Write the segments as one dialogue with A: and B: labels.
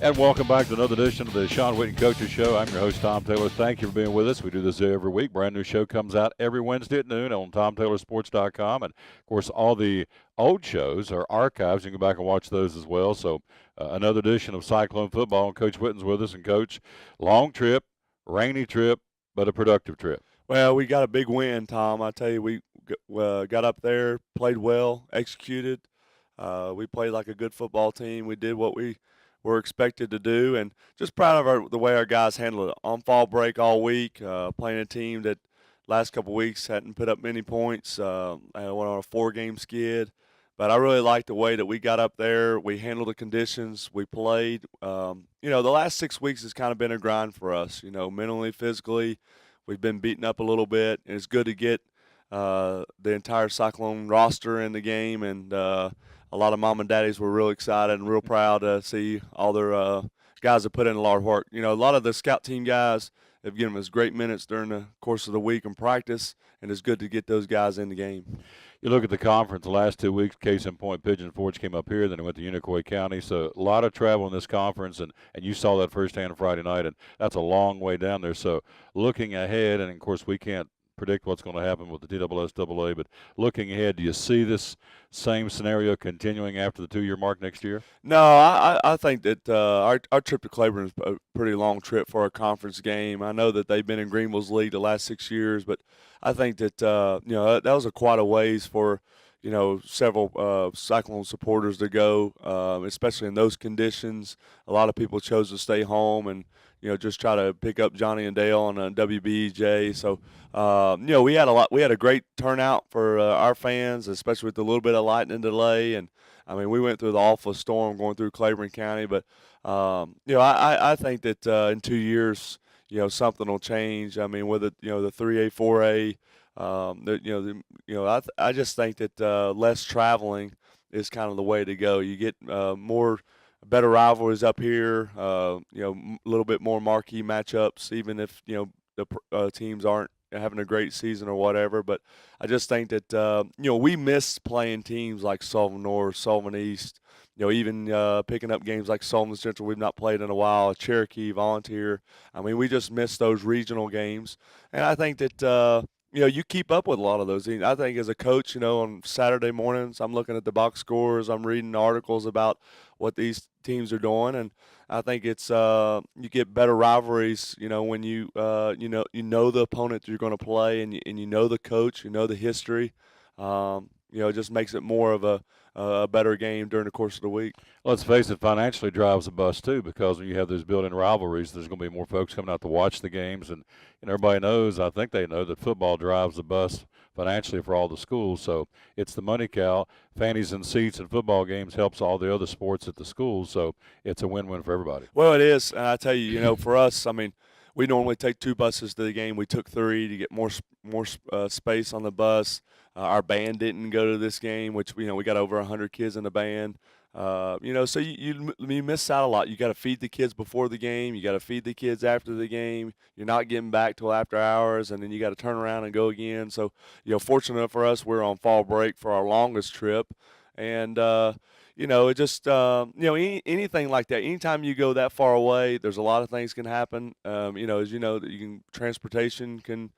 A: And welcome back to another edition of the Shawn Witten Coaches Show. I'm your host, Tom Taylor. Thank you for being with us. We do this every week. Brand new show comes out every Wednesday at noon on TomTaylorSports.com. And, of course, all the old shows are archives. You can go back and watch those as well. So another edition of Cyclone Football. And Coach Witten's with us. And, Coach, long trip, rainy trip, but a productive trip.
B: Well, we got a big win, Tom. I tell you, we got up there, played well, executed. We played like a good football team. We did what we were expected to do, and just proud of the way our guys handled it. On fall break all week, playing a team that last couple weeks hadn't put up many points. I went on a 4-game skid, but I really liked the way that we got up there. We handled the conditions. We played. The last 6 weeks has kind of been a grind for us. Mentally, physically, we've been beaten up a little bit, and it's good to get the entire Cyclone roster in the game, and a lot of mom and daddies were real excited and real proud to see all their guys that put in a lot of work. A lot of the scout team guys have given us great minutes during the course of the week in practice, and it's good to get those guys in the game.
A: You look at the conference the last 2 weeks, case in point, Pigeon Forge came up here, then they went to Unicoi County. So a lot of travel in this conference, and you saw that firsthand Friday night, and that's a long way down there. So looking ahead, and, of course, we can't predict what's going to happen with the TSSAA, but looking ahead, do you see this same scenario continuing after the 2-year mark next year?
B: No, I think that our trip to Claiborne is a pretty long trip for a conference game. I know that they've been in Greenville's league the last 6 years, but I think that that was quite a ways for several Cyclone supporters to go, especially in those conditions. A lot of people chose to stay home and just try to pick up Johnny and Dale on WBEJ. So, we had a great turnout for our fans, especially with a little bit of lightning delay. And I mean, we went through the awful storm going through Claiborne County, but I think that in 2 years, something will change. I mean, with it, the 3A, 4A. I just think that less traveling is kind of the way to go. You get better rivalries up here, a little bit more marquee matchups, even if, the teams aren't having a great season or whatever. But I just think that, we miss playing teams like Sullivan North, Sullivan East, even picking up games like Sullivan Central we've not played in a while, Cherokee, Volunteer. I mean, we just miss those regional games. And I think that, you keep up with a lot of those. I think as a coach, on Saturday mornings, I'm looking at the box scores. I'm reading articles about what these teams are doing, and I think it's you get better rivalries. When you know the opponent you're going to play, and you know the coach, the history. It just makes it more of a better game during the course of the week.
A: Let's face it, financially drives the bus too, because when you have those built-in rivalries, there's going to be more folks coming out to watch the games, and everybody knows, I think they know, that football drives the bus financially for all the schools. So it's the money cow. Fannies and seats and football games helps all the other sports at the schools, so it's a win-win for everybody.
B: Well, it is, and I tell you, for us, I mean, we normally take 2 buses to the game. We took 3 to get more space on the bus. Our band didn't go to this game, which we got over 100 kids in the band. So you miss out a lot. You got to feed the kids before the game. You got to feed the kids after the game. You're not getting back till after hours, and then you got to turn around and go again. So fortunate for us, we're on fall break for our longest trip, and it just anything like that. Anytime you go that far away, there's a lot of things can happen. That transportation can.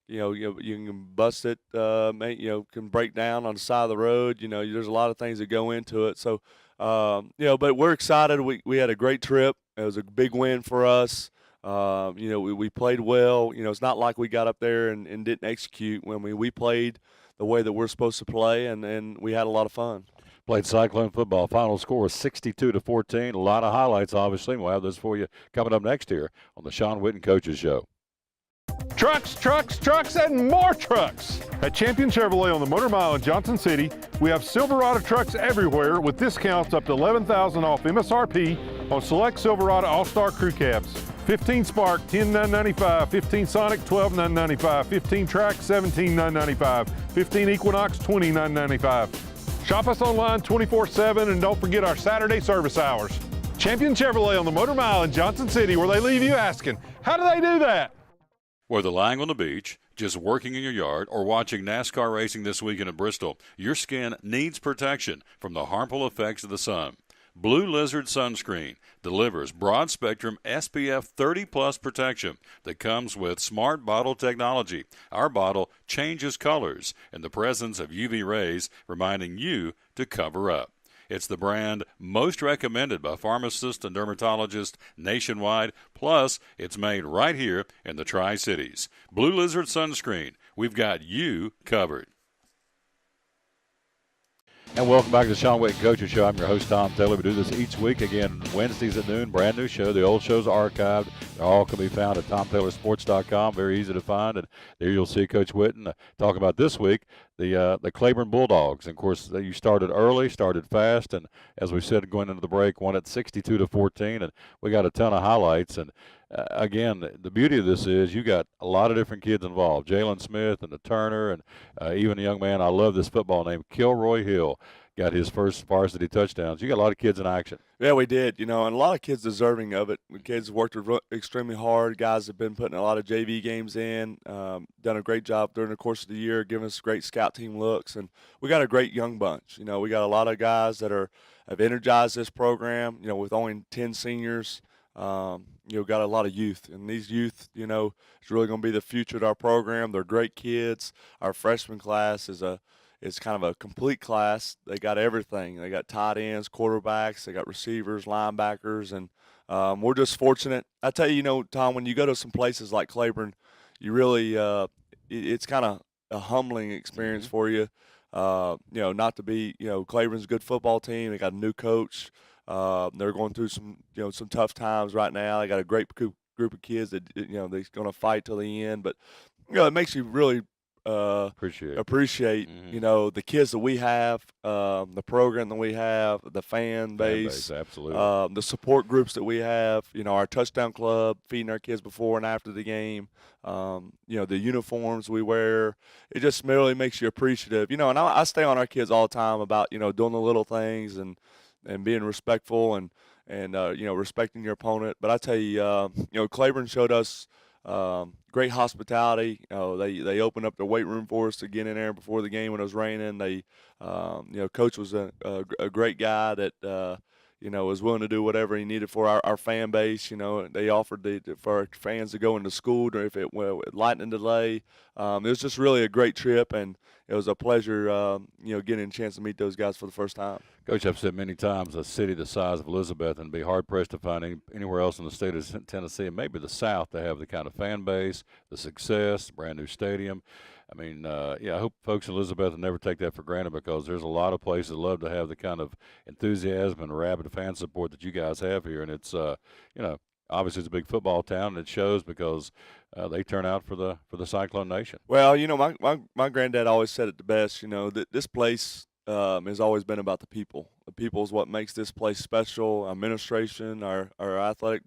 B: You can bust it, can break down on the side of the road. There's a lot of things that go into it. So, but we're excited. We had a great trip. It was a big win for us. We played well. It's not like we got up there and didn't execute. When we played the way that we're supposed to play, and we had a lot of fun.
A: Played Cyclone football. Final score is 62-14. A lot of highlights, obviously. We'll have those for you coming up next here on the Shawn Witten Coaches Show.
C: Trucks, trucks, trucks, and more trucks. At Champion Chevrolet on the Motor Mile in Johnson City, we have Silverado trucks everywhere with discounts up to $11,000 off MSRP on select Silverado All-Star Crew Cabs. 15 Spark, $10,995. 15 Sonic, $12,995. 15 Track, $17,995. 15 Equinox, $29,995. Shop us online 24/7, and don't forget our Saturday service hours. Champion Chevrolet on the Motor Mile in Johnson City, where they leave you asking, how do they do that?
A: Whether lying on the beach, just working in your yard, or watching NASCAR racing this weekend in Bristol, your skin needs protection from the harmful effects of the sun. Blue Lizard Sunscreen delivers broad-spectrum SPF 30-plus protection that comes with smart bottle technology. Our bottle changes colors in the presence of UV rays, reminding you to cover up. It's the brand most recommended by pharmacists and dermatologists nationwide, plus it's made right here in the Tri-Cities. Blue Lizard Sunscreen, we've got you covered. And welcome back to the Shawn Witten Coaches Show. I'm your host, Tom Taylor. We do this each week, again, Wednesdays at noon. Brand new show. The old shows are archived. They all can be found at TomTaylorSports.com. Very easy to find. And there you'll see Coach Witten talking about this week the Claiborne Bulldogs. And, of course, you started early, started fast, and as we said going into the break, won it 62-14. And we got a ton of highlights. And again, the beauty of this is you got a lot of different kids involved. Jalen Smith and the Turner and even a young man, I love this football name, Kilroy Hill, got his first varsity touchdowns. You got a lot of kids in action.
B: Yeah, we did, and a lot of kids deserving of it. The kids worked extremely hard. Guys have been putting a lot of JV games in, done a great job during the course of the year, giving us great scout team looks, and we got a great young bunch. We got a lot of guys that have energized this program, with only 10 seniors. Got a lot of youth, and these youth, is really going to be the future of our program. They're great kids. Our freshman class is kind of a complete class. They got everything. They got tight ends, quarterbacks, they got receivers, linebackers, and we're just fortunate. I tell you, Tom, when you go to some places like Claiborne, you really it's kind of a humbling experience for you. Not to be, Claiborne's a good football team. They got a new coach. They're going through some tough times right now. They got a great group of kids that they're going to fight till the end. But it makes you really appreciate the kids that we have, the program that we have, the fan base,
A: absolutely,
B: the support groups that we have. Our touchdown club, feeding our kids before and after the game. The uniforms we wear. It just really makes you appreciative. And I stay on our kids all the time about doing the little things and being respectful and respecting your opponent. But I tell you, Claiborne showed us great hospitality. They opened up the weight room for us to get in there before the game when it was raining. They, Coach was a great guy that was willing to do whatever he needed for our fan base. They offered for our fans to go into school if it lightning delay. It was just really a great trip, and it was a pleasure, getting a chance to meet those guys for the first time.
A: Coach, I've said many times, a city the size of Elizabethton would be hard-pressed to find anywhere else in the state of Tennessee, and maybe the South, to have the kind of fan base, the success, brand new stadium. I mean, I hope folks in Elizabethton never take that for granted, because there's a lot of places that love to have the kind of enthusiasm and rabid fan support that you guys have here. And it's, obviously it's a big football town, and it shows because they turn out for the Cyclone Nation.
B: Well, my granddad always said it the best. That this place has always been about the people. The people is what makes this place special. Our administration, our athletic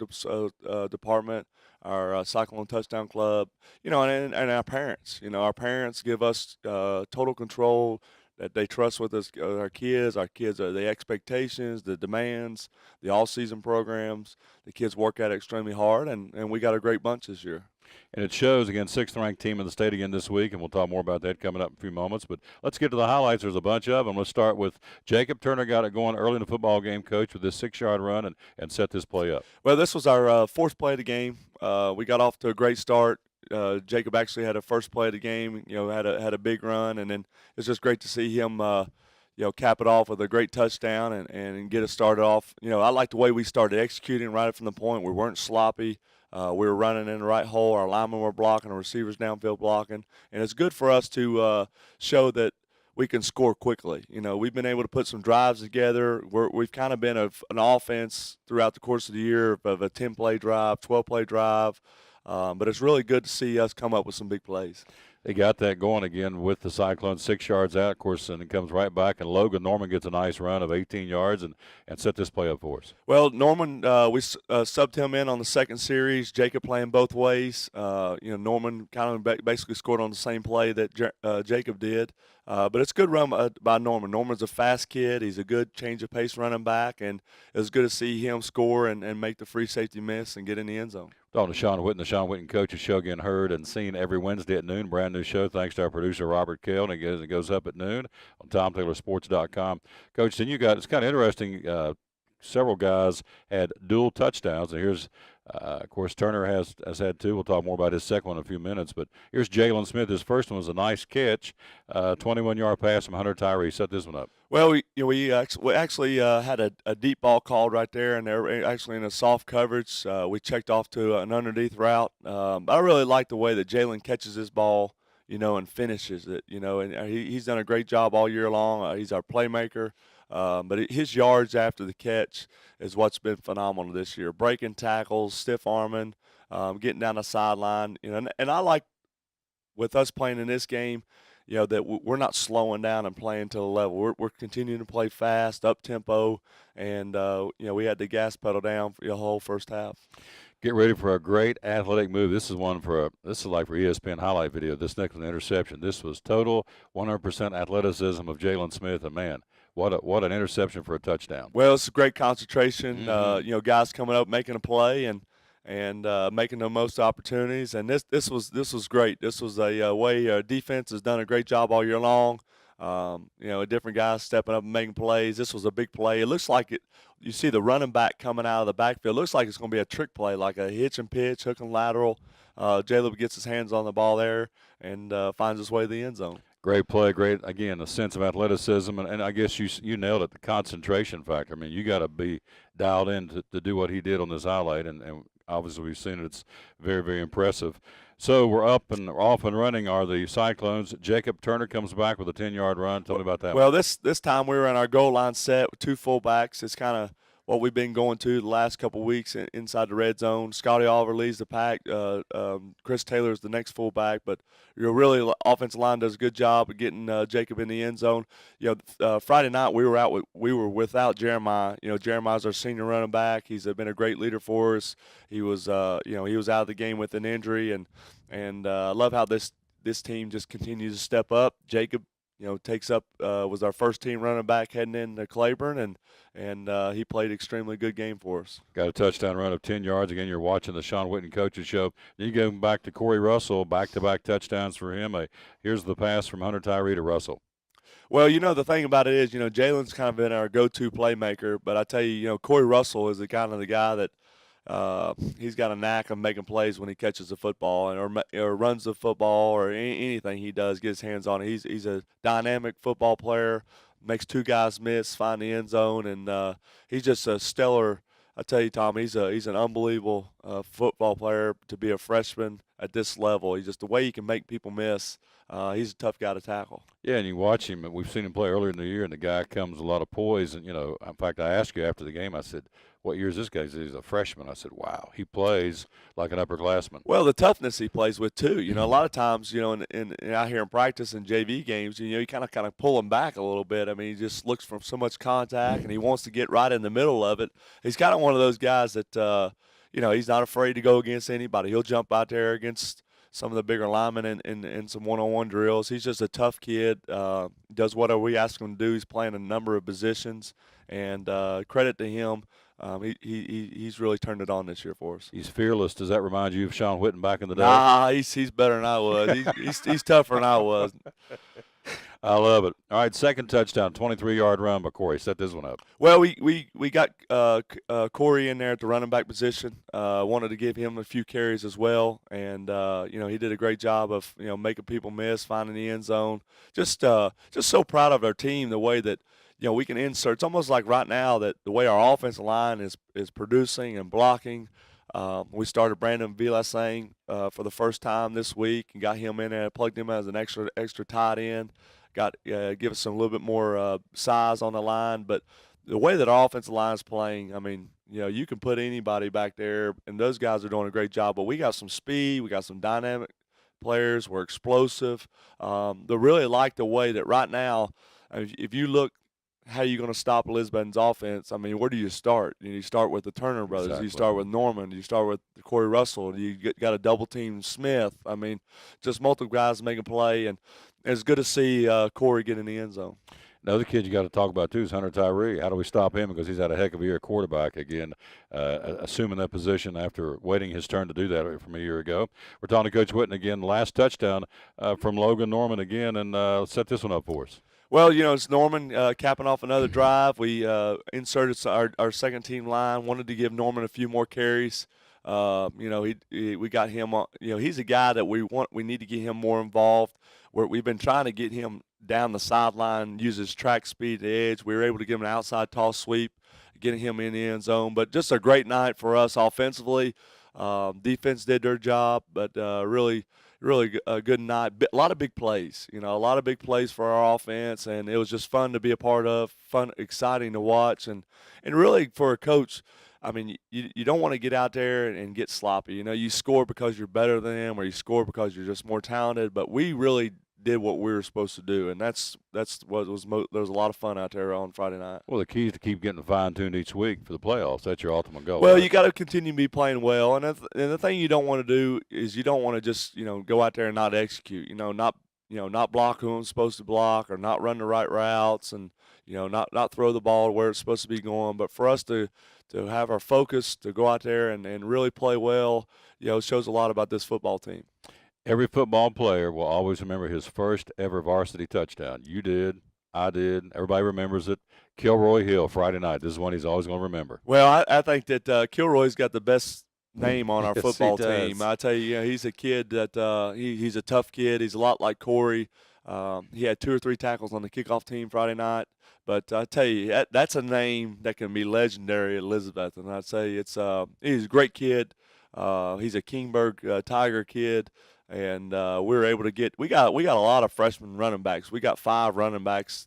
B: department, our Cyclone Touchdown Club, and our parents. Our parents give us total control that they trust with us. Our kids are the expectations, the demands, the all-season programs. The kids work at it extremely hard, and we got a great bunch this year.
A: And it shows, again, 6th-ranked team in the state again this week, and we'll talk more about that coming up in a few moments. But let's get to the highlights. There's a bunch of them. Let's start with Jacob Turner. Got it going early in the football game, Coach, with this 6-yard run and set this play up.
B: Well, this was our fourth play of the game. We got off to a great start. Jacob actually had a first play of the game, had a big run, and then it's just great to see him cap it off with a great touchdown and get us started off. I like the way we started executing right from the point. We weren't sloppy. We were running in the right hole. Our linemen were blocking. Our receivers downfield blocking. And it's good for us to show that we can score quickly. We've been able to put some drives together. We've kind of been an offense throughout the course of the year of a 10-play drive, 12-play drive. But it's really good to see us come up with some big plays.
A: They got that going again with the Cyclone, 6 yards out, of course, and it comes right back. And Logan Norman gets a nice run of 18 yards and set this play up for us.
B: Well, Norman, we subbed him in on the second series. Jacob playing both ways. Norman kind of basically scored on the same play that Jacob did. But it's a good run by Norman. Norman's a fast kid. He's a good change of pace running back, and it was good to see him score and make the free safety miss and get in the end zone.
A: Talking to Shawn Witten, the Shawn Witten Coaches Show, getting heard and seen every Wednesday at noon. Brand new show, thanks to our producer, Robert Kell, and it goes up at noon on TomTaylorSports.com. Coach, then it's kind of interesting. several guys had dual touchdowns. And here's, of course, Turner has had 2. We'll talk more about his second one in a few minutes. But here's Jalen Smith. His first one was a nice catch, 21-yard pass from Hunter Tyree. Set this one up.
B: Well, we actually had a deep ball called right there, and they're actually in a soft coverage. We checked off to an underneath route. I really like the way that Jalen catches his ball, and finishes it, and he's done a great job all year long. He's our playmaker. But his yards after the catch is what's been phenomenal this year. Breaking tackles, stiff arming, getting down the sideline. And I like, with us playing in this game, that we're not slowing down and playing to the level. We're continuing to play fast, up tempo, and we had the gas pedal down for the whole first half.
A: Get ready for a great athletic move. This is like for ESPN highlight video. This next one, interception. This was total 100% athleticism of Jalen Smith, and man, what an interception for a touchdown.
B: Well, it's a great concentration.
A: Mm-hmm.
B: Guys coming up making a play and making the most opportunities. And this was great. This was a way defense has done a great job all year long. Different guys stepping up and making plays. This was a big play. It looks like it. You see the running back coming out of the backfield. It looks like it's going to be a trick play, like a hitch and pitch, hook and lateral. Jaleb gets his hands on the ball there and finds his way to the end zone.
A: Great play, great, again, a sense of athleticism, and I guess you nailed it, the concentration factor. I mean, you got to be dialed in to do what he did on this highlight, and obviously we've seen it. It's very, very impressive. So we're up and off and running are the Cyclones. Jacob Turner comes back with a 10-yard run. Tell me about that.
B: Well, this time we were in our goal line set with 2 fullbacks. It's kind of what we've been going to the last couple of weeks inside the red zone. Scotty Oliver leads the pack. Chris Taylor is the next fullback, but really the offensive line does a good job of getting Jacob in the end zone. Friday night we were without Jeremiah. Jeremiah's our senior running back. He's been a great leader for us. He was he was out of the game with an injury, and I love how this team just continues to step up. Jacob takes up was our first team running back heading into Claiborne, and he played extremely good game for us.
A: Got a touchdown run of 10 yards. Again, you're watching the Shawn Witten Coaches Show. Then you go back to Corey Russell, back-to-back touchdowns for him. Here's the pass from Hunter Tyree to Russell.
B: Well, the thing about it is, Jalen's kind of been our go-to playmaker, but I tell you, Corey Russell is the kind of the guy that he's got a knack of making plays when he catches the football or runs the football or anything he does, gets his hands on it. He's a dynamic football player, makes 2 guys miss, find the end zone, and he's just a stellar. I tell you, Tom, he's an unbelievable football player to be a freshman at this level. He's just the way he can make people miss. He's a tough guy to tackle.
A: Yeah, and you watch him, and we've seen him play earlier in the year, and the guy comes with a lot of poise. And, in fact, I asked you after the game, I said, what year is this guy? He said, he's a freshman. I said, wow, he plays like an upperclassman.
B: Well, the toughness he plays with, too. A lot of times, in out here in practice and JV games, you kind of pull him back a little bit. I mean, he just looks for so much contact, and he wants to get right in the middle of it. He's kind of one of those guys that, he's not afraid to go against anybody. He'll jump out there against some of the bigger linemen in some one-on-one drills. He's just a tough kid, does whatever we ask him to do. He's playing a number of positions, and credit to him. He's really turned it on this year for us.
A: He's fearless. Does that remind you of Shawn Witten back in the day?
B: Nah, he's better than I was. He's tougher than I was.
A: I love it. All right, second touchdown, 23-yard run by Corey. Set this one up.
B: Well, we got Corey in there at the running back position. Wanted to give him a few carries as well, and he did a great job of making people miss, finding the end zone. Just so proud of our team, the way that we can insert. It's almost like right now that the way our offensive line is producing and blocking. We started Brandon Vilasang for the first time this week and got him in there, plugged him as an extra tight end. Give us a little bit more size on the line, but the way that our offensive line is playing, I mean, you can put anybody back there, and those guys are doing a great job. But we got some speed, we got some dynamic players, we're explosive. They really like the way that right now, if you look how you're going to stop Elizabethton's offense, I mean, where do you start? You start with the Turner brothers.
A: Exactly.
B: You start with Norman. You start with Corey Russell. You got a double-team Smith. I mean, just multiple guys making play, and it's good to see Corey get in the end zone.
A: Another kid you got to talk about, too, is Hunter Tyree. How do we stop him? Because he's had a heck of a year quarterback again, assuming that position after waiting his turn to do that from a year ago. We're talking to Coach Witten again. Last touchdown from Logan Norman again, and let's set this one up for us.
B: Well, it's Norman capping off another drive. We inserted our second team line. Wanted to give Norman a few more carries. We got him. He's a guy that we need to get him more involved. We've been trying to get him down the sideline, use his track speed, the edge. We were able to give him an outside toss sweep, getting him in the end zone. But just a great night for us offensively. Defense did their job, but really a good night. A lot of big plays, a lot of big plays for our offense, and it was just fun to be a part of, fun, exciting to watch, and really for a coach, I mean, you don't want to get out there and get sloppy. You score because you're better than them, or you score because you're just more talented, but we really did what we were supposed to do, and that's what was there was a lot of fun out there on Friday night.
A: Well, the key is to keep getting fine-tuned each week for the playoffs. That's your ultimate goal.
B: Well,
A: right?
B: you got to continue to be playing well, and the thing you don't want to do is you don't want to just go out there and not execute. Not block who I'm supposed to block, or not run the right routes, and not throw the ball where it's supposed to be going. But for us to have our focus, to go out there and really play well, shows a lot about this football team.
A: Every football player will always remember his first ever varsity touchdown. You did. I did. Everybody remembers it. Kilroy Hill, Friday night. This is one he's always going to remember.
B: Well, I think that Kilroy's got the best name on our
A: Yes,
B: football
A: he does.
B: team. I tell you, he's a kid that he's a tough kid. He's a lot like Corey. He had 2 or 3 tackles on the kickoff team Friday night. But I tell you, that's a name that can be legendary at Elizabethton. I'd say he's a great kid. He's a Kingberg Tiger kid. And we were able to we got a lot of freshman running backs. We got 5 running backs.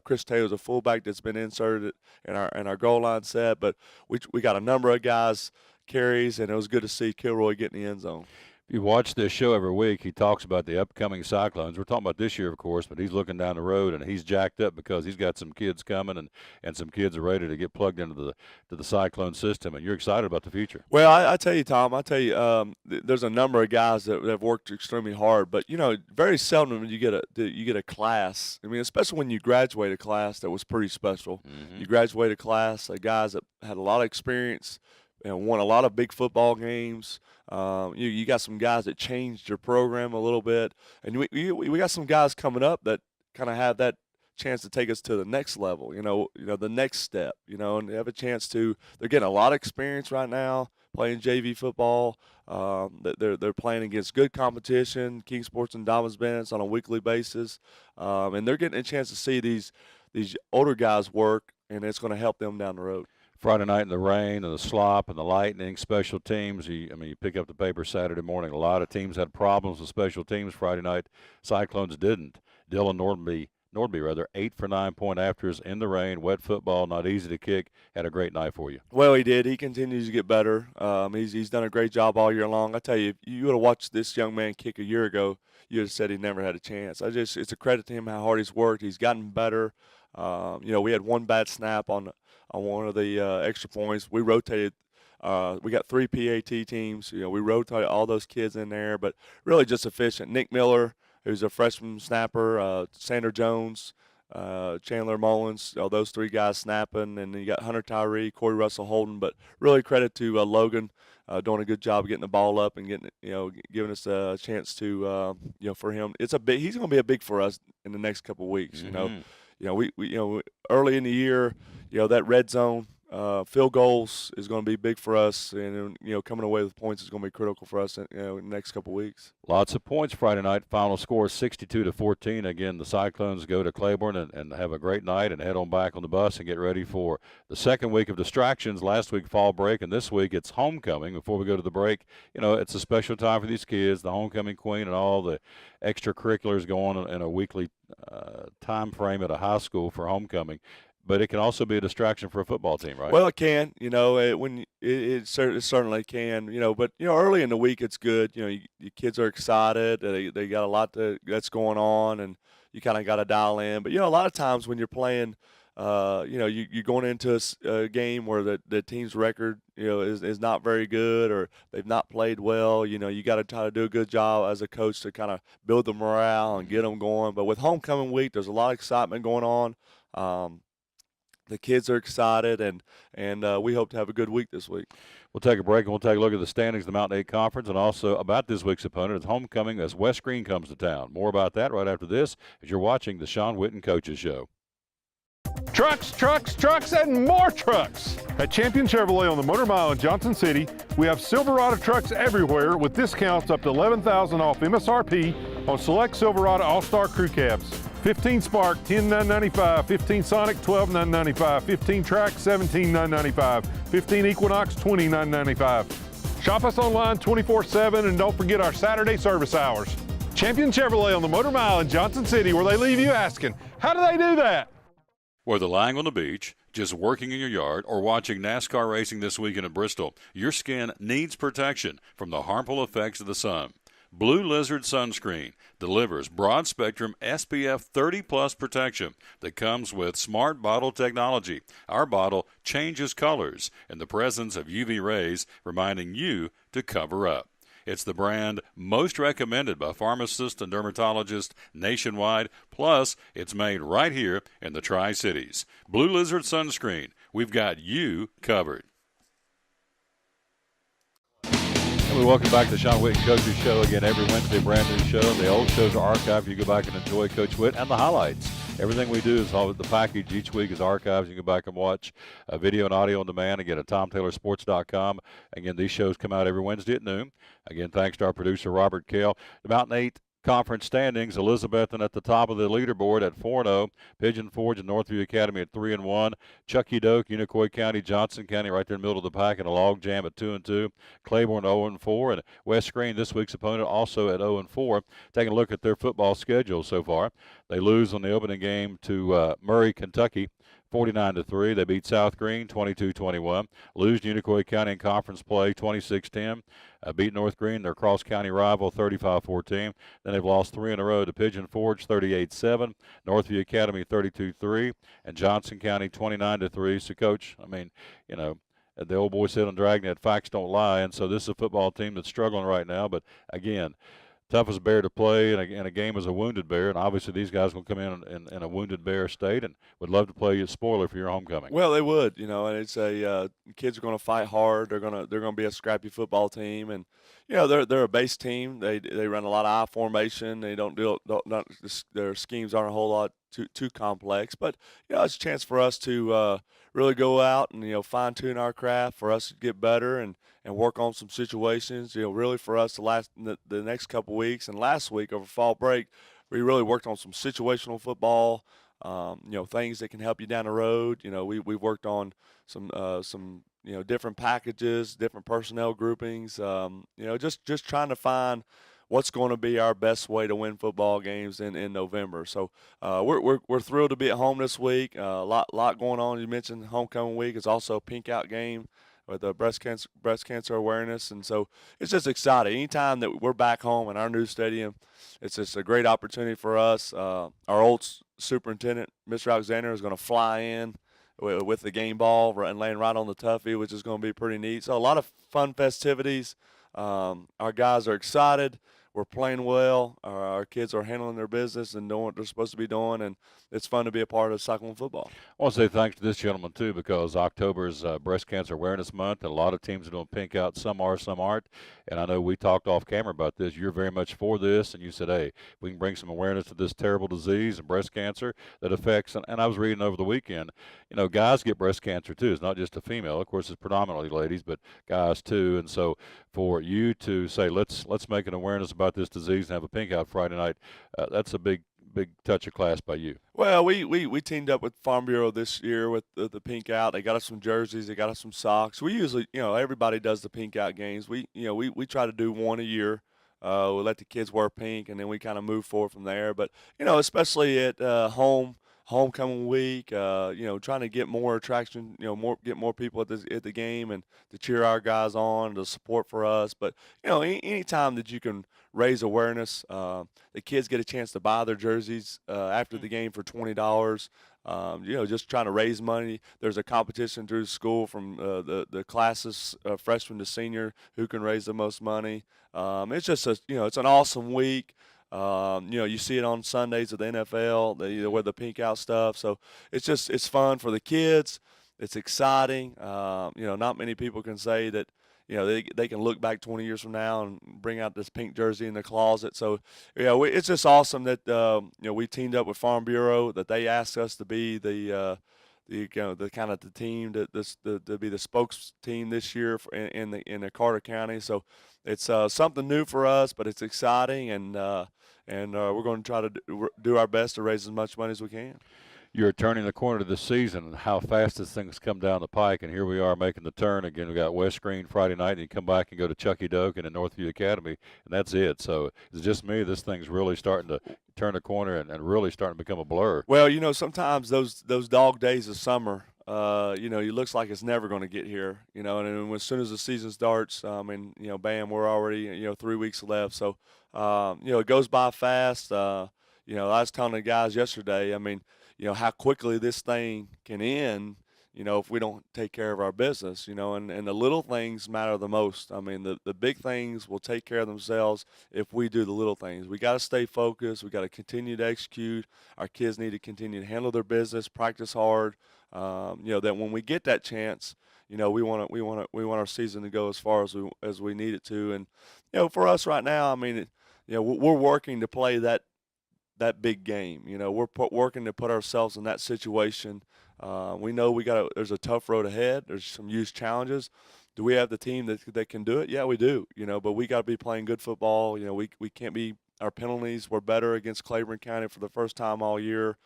B: Chris Taylor's a fullback that's been inserted in our goal line set, but we got a number of guys carries, and it was good to see Kilroy get in the end zone.
A: If you watch this show every week, he talks about the upcoming Cyclones. We're talking about this year, of course, but he's looking down the road, and he's jacked up because he's got some kids coming, and some kids are ready to get plugged into the Cyclone system, and you're excited about the future.
B: Well, I tell you, Tom, there's a number of guys that have worked extremely hard, but very seldom you get a class. I mean, especially when you graduate a class that was pretty special.
A: Mm-hmm.
B: You graduate a class of guys that had a lot of experience and won a lot of big football games. You got some guys that changed your program a little bit, and we got some guys coming up that kind of have that chance to take us to the next level. The next step. And they have a chance to. They're getting a lot of experience right now playing JV football. They're playing against good competition, Kingsports and Dobbins Bennett on a weekly basis, and they're getting a chance to see these older guys work, and it's going to help them down the road.
A: Friday night in the rain and the slop and the lightning, special teams. You pick up the paper Saturday morning. A lot of teams had problems with special teams Friday night. Cyclones didn't. Dylan Nordby, 8 for 9 point afters in the rain. Wet football, not easy to kick. Had a great night for you.
B: Well, he did. He continues to get better. He's done a great job all year long. I tell you, if you would have watched this young man kick a year ago, you would have said he never had a chance. It's a credit to him how hard he's worked. He's gotten better. We had one bad snap on one of the extra points. We rotated. We got 3 PAT teams. We rotated all those kids in there, but really just efficient. Nick Miller, who's a freshman snapper, Sander Jones, Chandler Mullins, those 3 guys snapping, and then you got Hunter Tyree, Corey Russell Holden. But really credit to Logan doing a good job of getting the ball up and giving us a chance to for him. He's going to be a big for us in the next couple of weeks.
A: Mm-hmm.
B: We early in the year, that red zone field goals is going to be big for us, and coming away with points is going to be critical for us in the next couple of weeks.
A: Lots of points Friday night. Final score 62-14. Again, the Cyclones go to Claiborne and have a great night and head on back on the bus and get ready for the second week of distractions. Last week fall break, and this week it's homecoming. Before we go to the break, it's a special time for these kids. The homecoming queen and all the extracurriculars go on in a weekly time frame at a high school for homecoming. But it can also be a distraction for a football team, right?
B: Well, it can. It certainly can. But early in the week it's good. Your kids are excited. They got a lot that's going on, and you kind of got to dial in. But a lot of times when you're playing, you're going into a game where the team's record is not very good, or they've not played well. You got to try to do a good job as a coach to kind of build the morale and get them going. But with homecoming week, there's a lot of excitement going on. The kids are excited, and we hope to have a good week this week.
A: We'll take a break, and we'll take a look at the standings of the Mountain 8 Conference and also about this week's opponent. It's homecoming as West Greene comes to town. More about that right after this as you're watching the Shawn Witten Coaches Show.
C: Trucks, trucks, trucks, and more trucks. At Champion Chevrolet on the Motor Mile in Johnson City, we have Silverado trucks everywhere with discounts up to $11,000 off MSRP on select Silverado All-Star Crew Cabs. 15 Spark, $10,995. 15 Sonic, $12,995. 15 Track, $17,995. 15 Equinox, $29,995. Shop us online 24/7 and don't forget our Saturday service hours. Champion Chevrolet on the Motor Mile in Johnson City, where they leave you asking, how do they do that?
A: Whether lying on the beach, just working in your yard, or watching NASCAR racing this weekend in Bristol, your skin needs protection from the harmful effects of the sun. Blue Lizard Sunscreen delivers broad-spectrum SPF 30-plus protection that comes with smart bottle technology. Our bottle changes colors in the presence of UV rays, reminding you to cover up. It's the brand most recommended by pharmacists and dermatologists nationwide. Plus, it's made right here in the Tri-Cities. Blue Lizard Sunscreen. We've got you covered. And we welcome back to the Shawn Witten Coaches Show again every Wednesday, brand new show. The old shows are archived. You go back and enjoy Coach Witt and the highlights. Everything we do is all the package each week is archived. You can go back and watch video and audio on demand. Again, at TomTaylorSports.com. Again, these shows come out every Wednesday at noon. Again, thanks to our producer, Robert Kale. The Mountain 8 Conference standings, Elizabethton at the top of the leaderboard at 4-0. Pigeon Forge and Northview Academy at 3-1. Chucky Doak, Unicoi County, Johnson County right there in the middle of the pack in a log jam at 2-2. Claiborne 0-4. And West Greene, this week's opponent, also at 0-4. Taking a look at their football schedule so far. They lose on the opening game to Murray, Kentucky, 49-3. They beat South Greene 22-21. Lose to Unicoi County in conference play 26-10. Beat North Greene, their cross-county rival, 35-14. Then they've lost 3 in a row to Pigeon Forge, 38-7. Northview Academy, 32-3. And Johnson County, 29-3. So, Coach, I mean, you know, the old boy said on Dragnet, facts don't lie. And so this is a football team that's struggling right now. But, again, toughest bear to play in a game as a wounded bear, and obviously these guys will come in a wounded bear state and would love to play you a spoiler for your homecoming.
B: Well, they would, you know, and it's kids are going to fight hard. They're going to be a scrappy football team, and you know they're a base team. They run a lot of I formation. They their schemes aren't a whole lot too complex, but you know it's a chance for us to really go out and fine tune our craft, for us to get better and work on some situations. Really for us the next couple weeks and last week over fall break, we really worked on some situational football. Things that can help you down the road. We worked on some different packages, different personnel groupings. Just trying to find what's going to be our best way to win football games in November. So we're thrilled to be at home this week. A lot going on. You mentioned homecoming week. It's also a pink out game with the breast cancer awareness, and so it's just exciting. Anytime that we're back home in our new stadium, it's just a great opportunity for us. Our old superintendent, Mr. Alexander, is going to fly in with the game ball and laying right on the toughie, which is going to be pretty neat. So a lot of fun festivities. Our guys are excited. We're playing well. Our kids are handling their business and doing what they're supposed to be doing, and it's fun to be a part of Cyclone football.
A: I want to say thanks to this gentleman, too, because October is Breast Cancer Awareness Month, and a lot of teams are doing pink out. Some are, some aren't. And I know we talked off camera about this. You're very much for this, and you said, hey, we can bring some awareness to this terrible disease and breast cancer that affects, and I was reading over the weekend, guys get breast cancer, too. It's not just a female. Of course, it's predominantly ladies, but guys, too. And so for you to say, let's make an awareness about this disease and have a pink out Friday night, that's a big touch of class by you.
B: Well, we teamed up with Farm Bureau this year with the pink out. They got us some jerseys. They got us some socks. We usually, everybody does the pink out games. We try to do one a year. We let the kids wear pink, and then we kind of move forward from there. But, especially at homecoming week, trying to get more attraction, get more people at the game and to cheer our guys on, to support for us. But, any time that you can raise awareness, the kids get a chance to buy their jerseys after the game for $20. Just trying to raise money. There's a competition through the school from the classes, freshman to senior, who can raise the most money. It's just it's an awesome week. You see it on Sundays at the NFL, they wear the pink out stuff. So it's fun for the kids. It's exciting. Not many people can say that, they can look back 20 years from now and bring out this pink jersey in the closet. So, it's just awesome that, we teamed up with Farm Bureau, that they asked us to be the kind of the team to be the spokes team this year in the Carter County. So it's something new for us, but it's exciting, and we're going to try to do our best to raise as much money as we can.
A: You're turning the corner to the season, and how fast this thing's come down the pike, and here we are making the turn again. We got West Greene Friday night, and you come back and go to Chucky Doak and Northview Academy, and that's it. So it's just me. This thing's really starting to turn the corner and really starting to become a blur.
B: Well, sometimes those dog days of summer, it looks like it's never going to get here, and as soon as the season starts, bam, we're already, 3 weeks left. So, it goes by fast. I was telling the guys yesterday, how quickly this thing can end, if we don't take care of our business, and the little things matter the most. The big things will take care of themselves if we do the little things. We got to stay focused. We got to continue to execute. Our kids need to continue to handle their business, practice hard. That when we get that chance, we want our season to go as far as we need it to. And, for us right now, we're working to play that big game. We're working to put ourselves in that situation. We know there's a tough road ahead. There's some huge challenges. Do we have the team that can do it? Yeah, we do. But we got to be playing good football. We can't be. Our penalties were better against Claiborne County for the first time all year.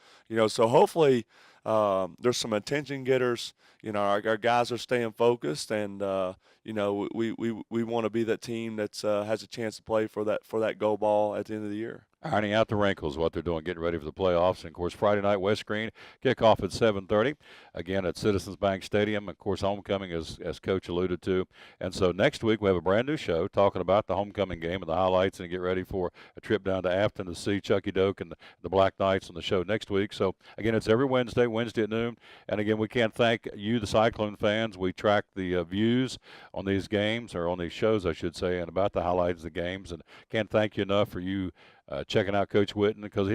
B: So hopefully there's some attention getters. Our guys are staying focused, and we want to be that team that's has a chance to play for that goal ball at the end of the year.
A: Ironing out the wrinkles, what they're doing, getting ready for the playoffs. And, of course, Friday night, West Greene, kickoff at 7:30, again at Citizens Bank Stadium. Of course, homecoming, as Coach alluded to. And so next week we have a brand-new show talking about the homecoming game and the highlights, and get ready for a trip down to Afton to see Chucky Doak and the Black Knights on the show next week. So, again, it's every Wednesday at noon. And, again, we can't thank you, the Cyclone fans. We track the views on these games, or on these shows, I should say, and about the highlights of the games. And can't thank you enough for you checking out Coach Witten, because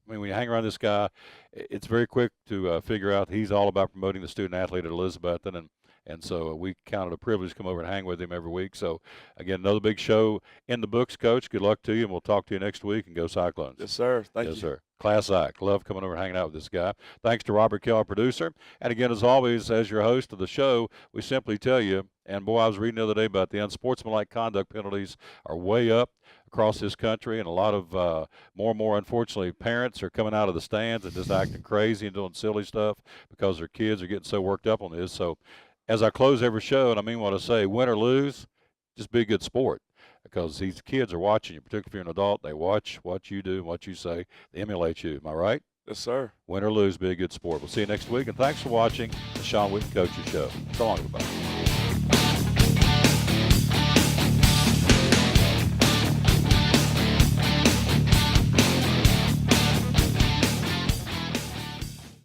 A: when you hang around this guy, it's very quick to figure out he's all about promoting the student athlete at Elizabethton, and so we count it a privilege to come over and hang with him every week. So, again, another big show in the books, Coach. Good luck to you, and we'll talk to you next week, and go Cyclones.
B: Yes, sir. Thank you.
A: Yes, sir. Class act. Love coming over and hanging out with this guy. Thanks to Robert Kell, our producer. And, again, as always, as your host of the show, we simply tell you, and, boy, I was reading the other day about the unsportsmanlike conduct penalties are way up across this country, and a lot of more and more, unfortunately, parents are coming out of the stands and just acting crazy and doing silly stuff because their kids are getting so worked up on this. So as I close every show, and I mean what I say, win or lose, just be a good sport, because these kids are watching you, particularly if you're an adult. They watch what you do and what you say. They emulate you. Am I right?
B: Yes, sir.
A: Win or lose, be a good sport. We'll see you next week, and thanks for watching the Shawn Witten Coaches Show. So long, everybody.